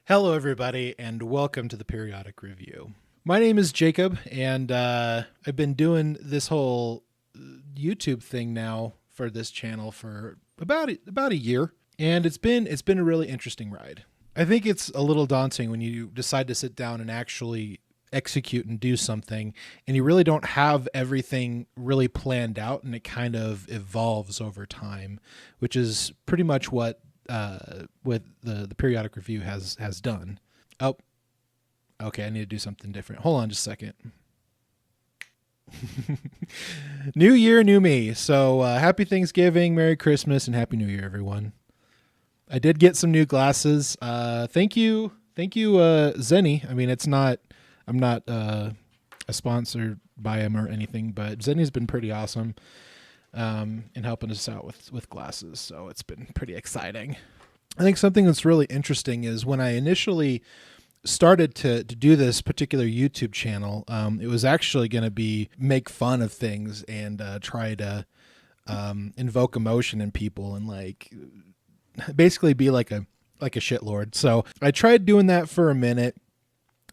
Hello, everybody, and welcome to the Periodic Review. My name is Jacob, and I've been doing this whole YouTube thing now for this channel for about a year, and it's been a really interesting ride. I think it's a little daunting when you decide to sit down and actually execute and do something, and you really don't have everything really planned out, and it kind of evolves over time, which is pretty much what with the periodic review has done. Oh, okay. I need to do something different. Hold on just a second. New year, new me. So happy Thanksgiving, Merry Christmas, and Happy New Year, everyone. I did get some new glasses. Thank you, Zenny. I mean, I'm not a sponsor by him or anything, but Zenny's been pretty awesome in helping us out with glasses. So it's been pretty exciting. I think something that's really interesting is when I initially started to do this particular YouTube channel, it was actually going to be make fun of things and try to invoke emotion in people and like basically be like a shitlord. So I tried doing that for a minute.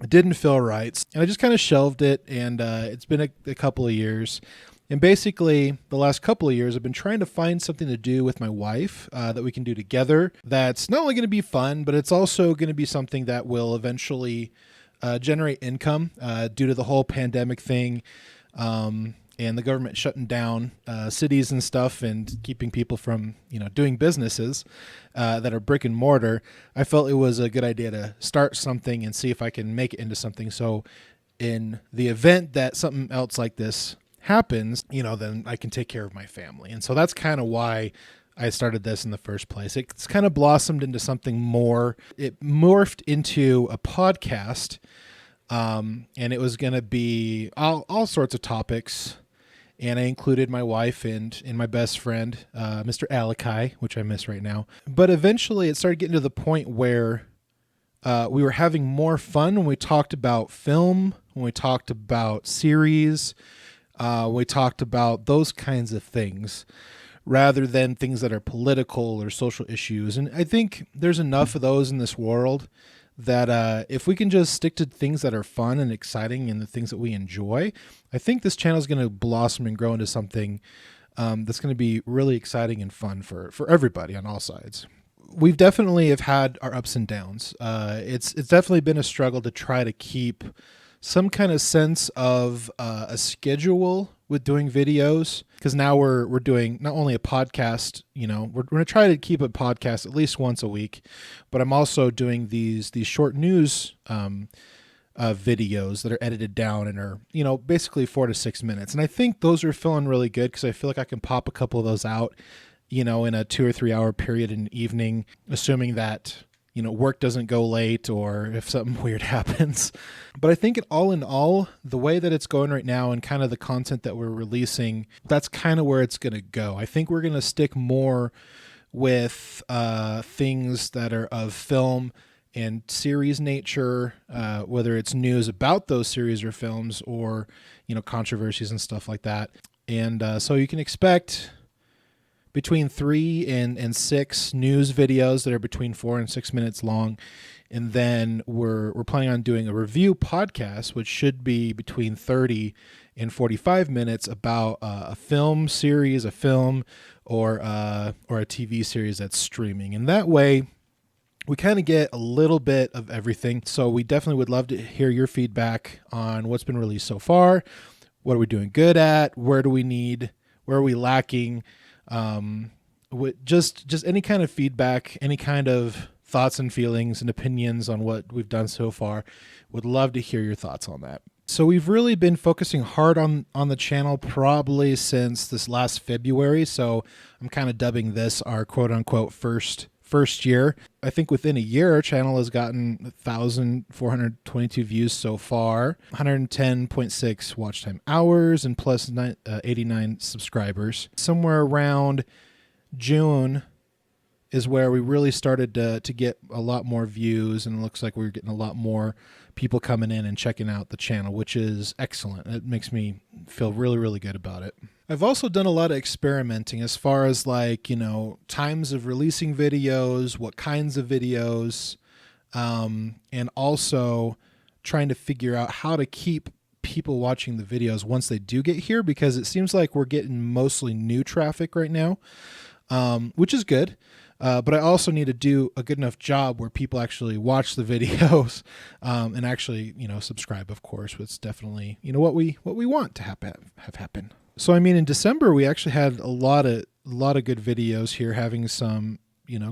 It didn't feel right, and I just kind of shelved it. And it's been a couple of years. And basically, the last couple of years, I've been trying to find something to do with my wife that we can do together that's not only going to be fun, but it's also going to be something that will eventually generate income due to the whole pandemic thing and the government shutting down cities and stuff and keeping people from doing businesses that are brick and mortar. I felt it was a good idea to start something and see if I can make it into something. So in the event that something else like this happens, then I can take care of my family. And so that's kind of why I started this in the first place. It's kind of blossomed into something more. It morphed into a podcast, and it was going to be all sorts of topics. And I included my wife and my best friend, Mr. Alakai, which I miss right now. But eventually it started getting to the point where we were having more fun when we talked about film, when we talked about series, we talked about those kinds of things rather than things that are political or social issues. And I think there's enough of those in this world that if we can just stick to things that are fun and exciting and the things that we enjoy, I think this channel is going to blossom and grow into something that's going to be really exciting and fun for everybody on all sides. We've definitely have had our ups and downs. It's definitely been a struggle to try to keep some kind of sense of a schedule with doing videos, because now we're doing not only a podcast, we're going to try to keep a podcast at least once a week, but I'm also doing these short news videos that are edited down and are, basically 4 to 6 minutes. And I think those are feeling really good because I feel like I can pop a couple of those out, in a 2 or 3 hour period in the evening, assuming that work doesn't go late or if something weird happens. But I think all in all, the way that it's going right now and kind of the content that we're releasing, that's kind of where it's going to go. I think we're going to stick more with things that are of film and series nature, whether it's news about those series or films or, controversies and stuff like that. And so you can expect between 3 and 6 news videos that are between 4 and 6 minutes long. And then we're planning on doing a review podcast, which should be between 30 and 45 minutes about a film series, a film, or a TV series that's streaming. And that way we kind of get a little bit of everything. So we definitely would love to hear your feedback on what's been released so far. What are we doing good at? Where are we lacking? Just any kind of feedback, any kind of thoughts and feelings and opinions on what we've done so far. Would love to hear your thoughts on that. So we've really been focusing hard on the channel probably since this last February. So I'm kind of dubbing this our quote unquote first year. I think within a year, our channel has gotten 1,422 views so far, 110.6 watch time hours, and plus 89 subscribers. Somewhere around June is where we really started to get a lot more views, and it looks like we're getting a lot more people coming in and checking out the channel, which is excellent. It makes me feel really, really good about it. I've also done a lot of experimenting as far as times of releasing videos, what kinds of videos, and also trying to figure out how to keep people watching the videos once they do get here, because it seems like we're getting mostly new traffic right now, which is good. But I also need to do a good enough job where people actually watch the videos, and actually, subscribe, of course, which is definitely, what we want to have happen. So, I mean, in December, we actually had a lot of good videos here, having some,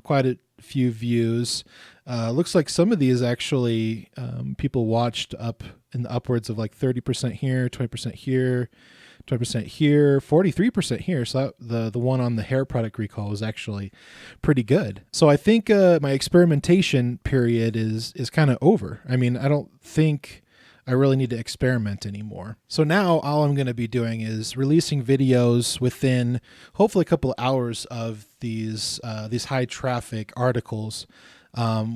quite a few views. Looks like some of these actually, people watched up in the upwards of like 30% here, 20% here, 20% here, 43% here. So the one on the hair product recall was actually pretty good. So I think my experimentation period is kind of over. I mean, I don't think I really need to experiment anymore. So now all I'm going to be doing is releasing videos within hopefully a couple of hours of these high traffic articles,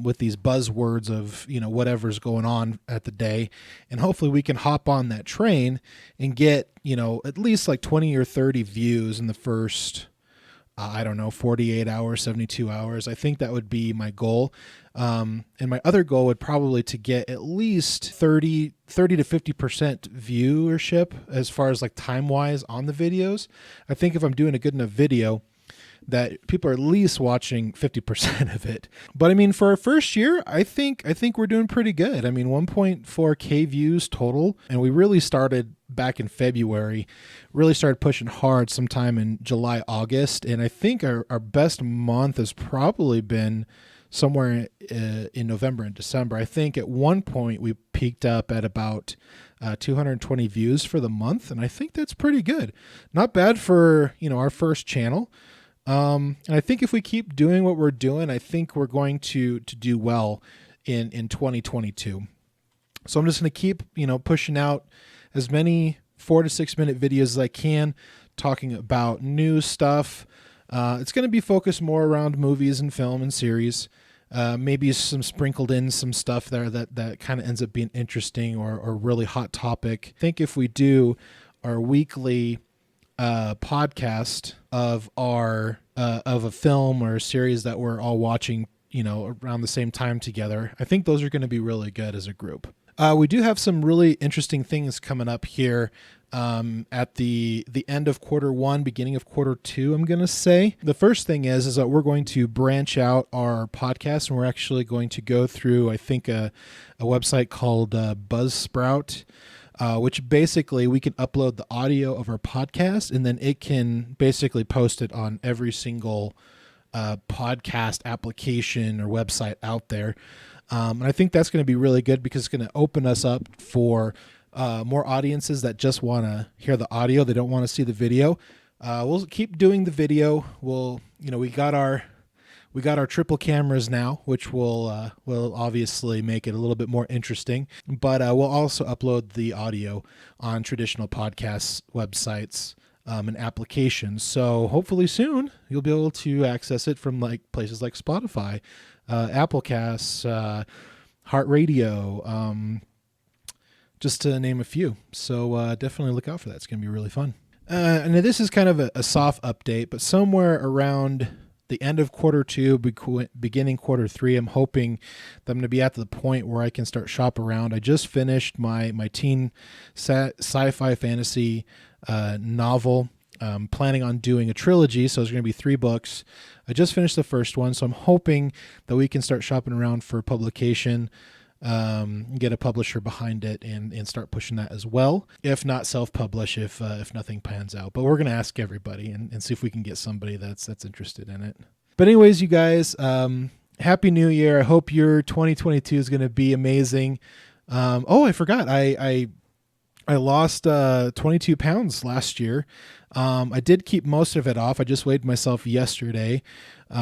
with these buzzwords of, whatever's going on at the day. And hopefully we can hop on that train and get, at least like 20 or 30 views in the first, 48 hours, 72 hours. I think that would be my goal. And my other goal would probably to get at least 30 to 50% viewership as far as like time wise on the videos. I think if I'm doing a good enough video, that people are at least watching 50% of it. But I mean, for our first year, I think we're doing pretty good. I mean, 1.4K views total. And we really started back in February, really started pushing hard sometime in July, August. And I think our best month has probably been somewhere in November and December. I think at one point we peaked up at about 220 views for the month. And I think that's pretty good. Not bad for, our first channel. And I think if we keep doing what we're doing, I think we're going to do well in 2022. So I'm just going to keep, pushing out as many 4 to 6 minute videos as I can, talking about new stuff. It's going to be focused more around movies and film and series. Maybe some sprinkled in some stuff there that kind of ends up being interesting or really hot topic. I think if we do our weekly podcast of of a film or a series that we're all watching, around the same time together, I think those are going to be really good as a group. We do have some really interesting things coming up here at the end of quarter 1, beginning of quarter 2, I'm going to say. The first thing is that we're going to branch out our podcast, and we're actually going to go through, I think, a website called Buzzsprout, which basically we can upload the audio of our podcast, and then it can basically post it on every single podcast application or website out there. And I think that's going to be really good because it's going to open us up for more audiences that just want to hear the audio. They don't want to see the video. We'll keep doing the video. We got our triple cameras now, which will obviously make it a little bit more interesting. But we'll also upload the audio on traditional podcast websites and applications. So hopefully soon you'll be able to access it from like places like Spotify, Apple Casts, Heart Radio, just to name a few. So definitely look out for that. It's going to be really fun. And this is kind of a soft update, but somewhere around the end of quarter 2, beginning quarter 3, I'm hoping that I'm going to be at the point where I can start shop around. I just finished my teen sci-fi fantasy novel. Planning on doing a trilogy, so there's going to be 3 books. I just finished the first one, so I'm hoping that we can start shopping around for publication, get a publisher behind it, and start pushing that as well. If not, self-publish if nothing pans out. But we're going to ask everybody and see if we can get somebody that's interested in it. But anyways, you guys, Happy New Year. I hope your 2022 is going to be amazing. I forgot. I lost 22 pounds last year. I did keep most of it off. I just weighed myself yesterday. So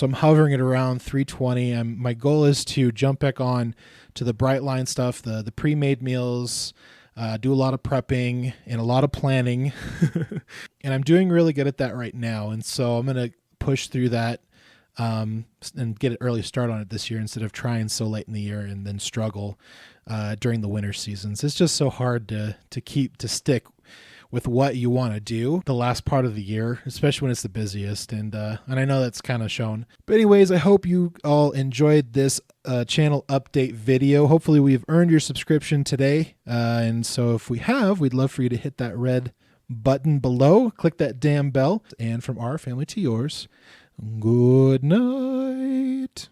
I'm hovering at around 320. My goal is to jump back on to the bright line stuff, the pre-made meals, do a lot of prepping and a lot of planning. And I'm doing really good at that right now. And so I'm going to push through that and get an early start on it this year instead of trying so late in the year and then struggle during the winter seasons. It's just so hard to stick with what you want to do the last part of the year, especially when it's the busiest. And I know that's kind of shown. But anyways, I hope you all enjoyed this channel update video. Hopefully we've earned your subscription today. And so if we have, we'd love for you to hit that red button below, click that damn bell. And from our family to yours, good night.